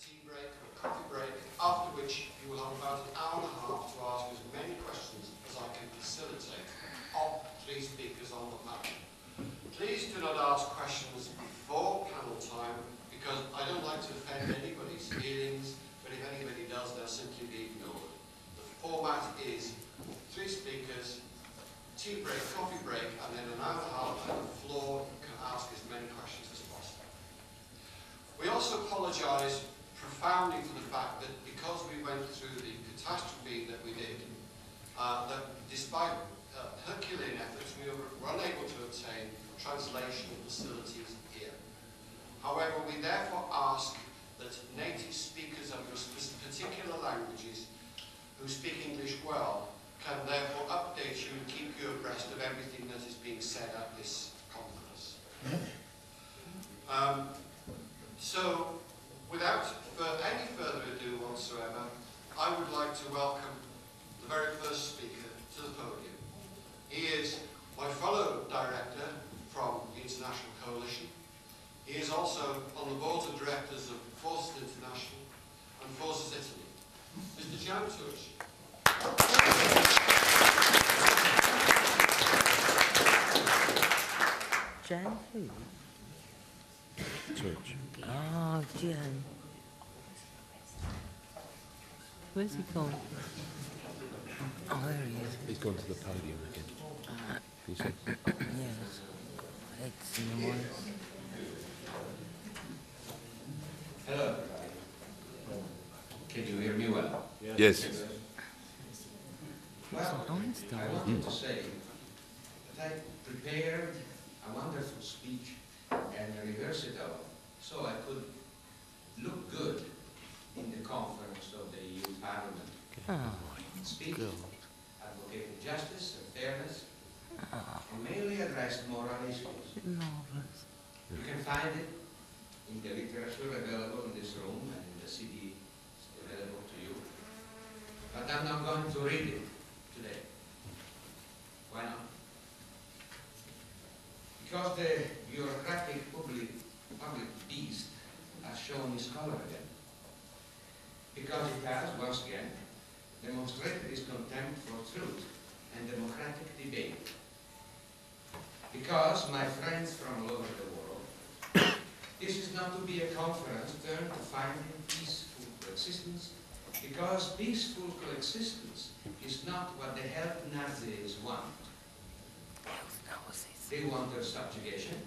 tea break or coffee break, after which you will have about an hour and a half to ask as many questions as I can facilitate of 3 speakers on the panel. Please do not ask questions before panel time, because I don't like to offend anybody's feelings, but if anybody does, they'll simply be ignored. The format is 3 speakers, tea break, coffee break, and then an hour and a half on the floor. You can ask as many questions as possible. We also apologise profoundly for the fact that because we went through the catastrophe that we did, that despite Herculean efforts, we were unable to obtain translation facilities here. However, we therefore ask that native speakers of your particular languages who speak English well can therefore update you and keep you abreast of everything that is being said at this conference. So, without any further ado whatsoever, I would like to welcome the very first speaker to the podium. He is my fellow director from the International Coalition. He is also on the board of directors of Forces International and Forces Italy. Mr. Jan Turch. Jan who? Church. Oh, Jan. Where's he gone? Oh, there he is. He's gone to the podium again. You see? Yes. It's in the morning. Hello. Can you hear me well? Yes. Well, Einstein. I wanted to say that I prepared a wonderful speech and rehearsed it all so I could look good in the conference of the EU Parliament. Oh, Speak, good. advocating justice and fairness, Oh, and mainly addressed moral issues. marvelous. You can find it in the literature available in this room and in the CD available to you. But I'm not going to read it today. Why not? Because the bureaucratic public beast has shown his color again. Because it has, once again, demonstrated its contempt for truth and democratic debate. Because, my friends from all over the world, this is not to be a conference turned to finding peaceful coexistence, because peaceful coexistence is not what the health Nazis want. They want their subjugation,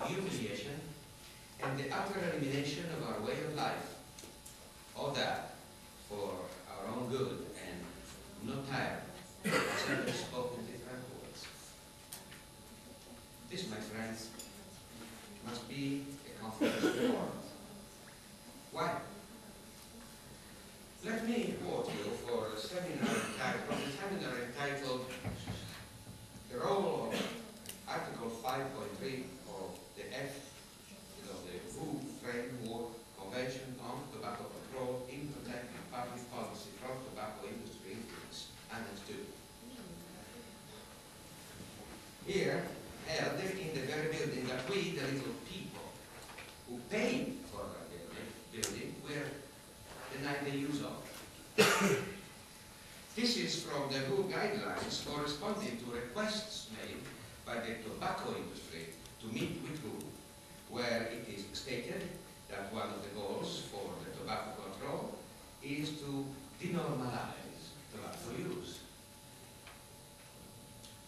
humiliation, and the utter elimination of our way of life. All that for our own good and no tyrant has ever spoken different words. This, my friends, must be a conference reform. Why? Let me quote you for a seminar entitled The Role of Article 5.3 of the the WHO Framework Convention on Tobacco Control in protecting public policy from tobacco industry influence, Annex 2. Here, held in the very building that we, the little people, who paid for the building, were denied the use of. This is from the WHO guidelines corresponding to requests made by the tobacco industry to meet with WHO, where it is stated that one of the goals for the tobacco control is to denormalize tobacco use.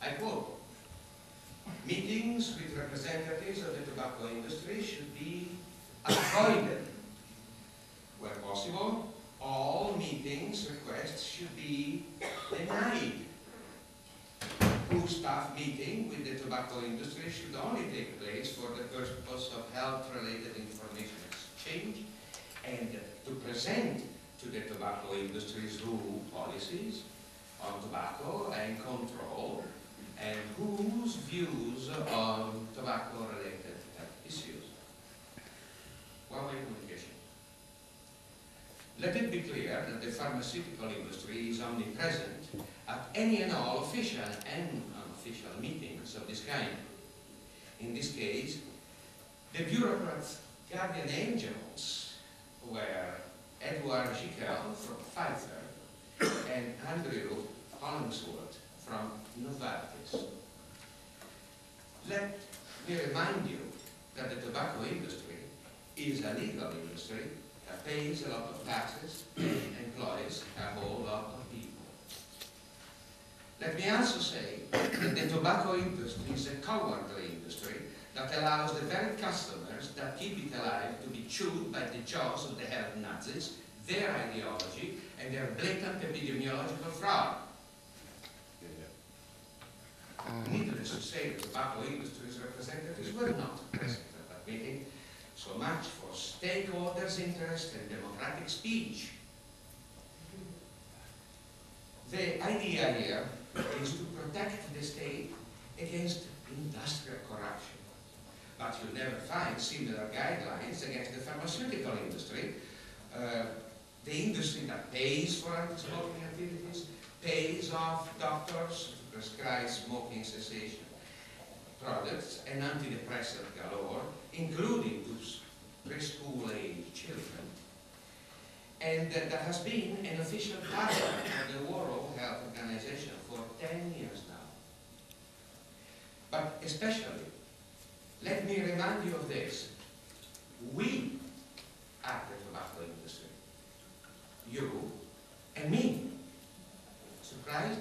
I quote, "Meetings with representatives of the tobacco industry should be avoided. Where possible, all meetings requests should be denied. WHO staff meeting with the tobacco industry should only take place for the purpose of health-related information exchange and to present to the tobacco industry's WHO policies on tobacco and control and WHO's views on tobacco-related issues." One-way communication. Let it be clear that the pharmaceutical industry is omnipresent at any and all official and unofficial meetings of this kind. In this case, the bureaucrats' guardian angels were Edward Giquel from Pfizer and Andrew Hollingsworth from Novartis. Let me remind you that the tobacco industry is a legal industry that pays a lot of taxes and employs a whole lot of people. Let me also say that the tobacco industry is a cowardly industry that allows the very customers that keep it alive to be chewed by the jaws of the health Nazis, their ideology, and their blatant epidemiological fraud. Needless to say, the tobacco industry's representatives were not present at that meeting. So much for stakeholders' interest and democratic speech. The idea here is to protect the state against industrial corruption. But you'll never find similar guidelines against the pharmaceutical industry, the industry that pays for anti-smoking activities, pays off doctors to prescribe smoking cessation products and antidepressant galore, including to preschool-age children. And that has been an official guideline of the World Health Organization for 10 years now. But especially, let me remind you of this. We are the tobacco industry. You and me. Surprised?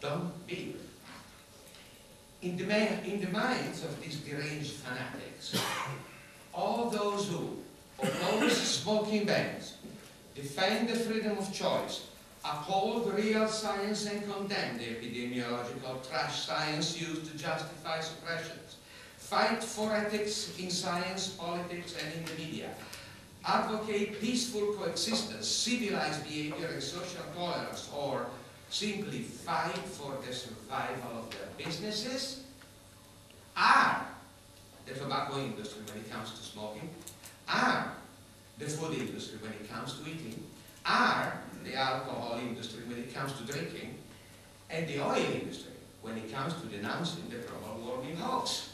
Don't be. In the minds of these deranged fanatics, all those who oppose smoking bans, defend the freedom of choice, uphold real science and condemn the epidemiological trash science used to justify suppressions, fight for ethics in science, politics, and in the media, advocate peaceful coexistence, civilized behavior, and social tolerance, or simply fight for the survival of their businesses, are the tobacco industry when it comes to smoking, are the food industry when it comes to eating, are the alcohol industry when it comes to drinking, and the oil industry when it comes to denouncing the global warming hoax.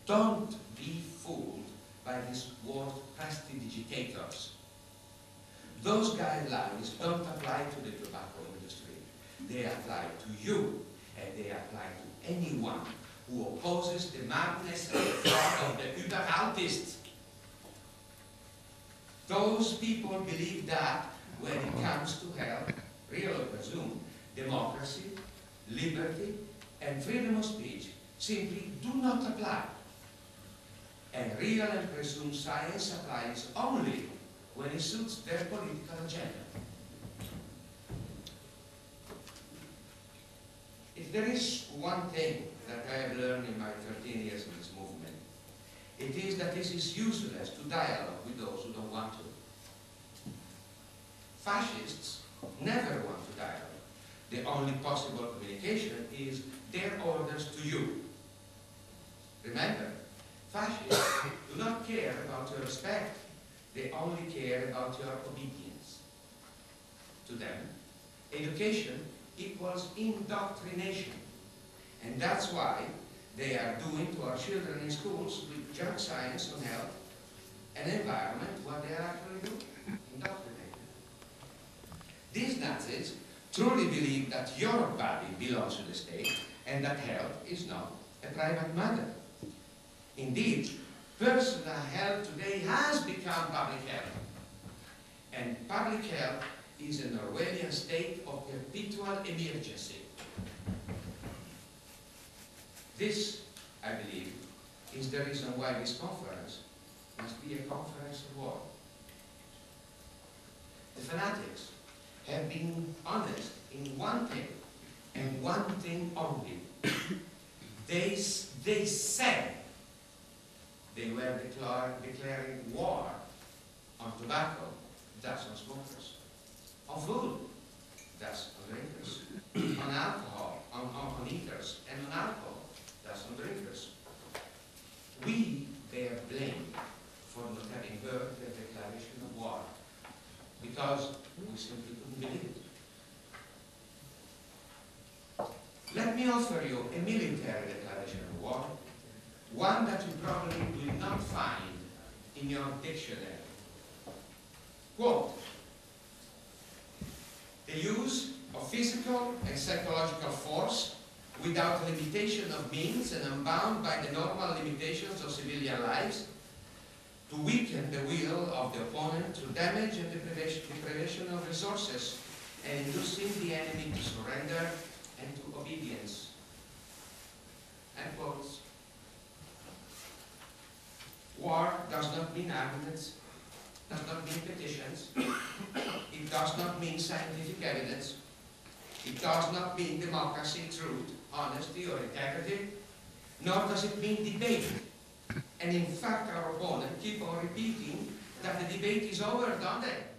Don't be fooled by these world prestidigitators. Those guidelines don't apply to the tobacco industry. They apply to you, and they apply to anyone who opposes the madness and the fraud of the Überaltists. Those people believe that when it comes to health, real or presumed, democracy, liberty, and freedom of speech simply do not apply. And real and presumed science applies only when it suits their political agenda. If there is one thing that I have learned in my 13 years in this movement, it is that it is useless to dialogue with those who don't want to. Fascists never want to dialogue. The only possible communication is their orders to you. Remember, fascists do not care about your respect. They only care about your obedience. To them, education equals indoctrination. And that's why they are doing to our children in schools with junk science on health and environment what they are actually doing, indoctrinating. These Nazis truly believe that your body belongs to the state and that health is not a private matter. Indeed, personal health today has become public health. And public health is an Orwellian state of perpetual emergency. This, I believe, is the reason why this conference must be a conference of war. The fanatics have been honest in one thing, and one thing only. They said they were declaring war on tobacco, thus on smokers, on food, thus on drinkers, on alcohol, on eaters, and on alcohol, thus on drinkers. We bear blame for not having heard the declaration of war, because we simply couldn't believe it. Let me offer you a military declaration of war, one that you probably will not find in your dictionary. Quote, the use of physical and psychological force without limitation of means and unbound by the normal limitations of civilian lives to weaken the will of the opponent through damage and deprivation of resources and inducing the enemy to surrender and to obedience. End quotes. War does not mean arguments, does not mean petitions, it does not mean scientific evidence, it does not mean democracy, truth, honesty, or integrity, nor does it mean debate. And in fact, our opponent keep on repeating that the debate is over, don't they?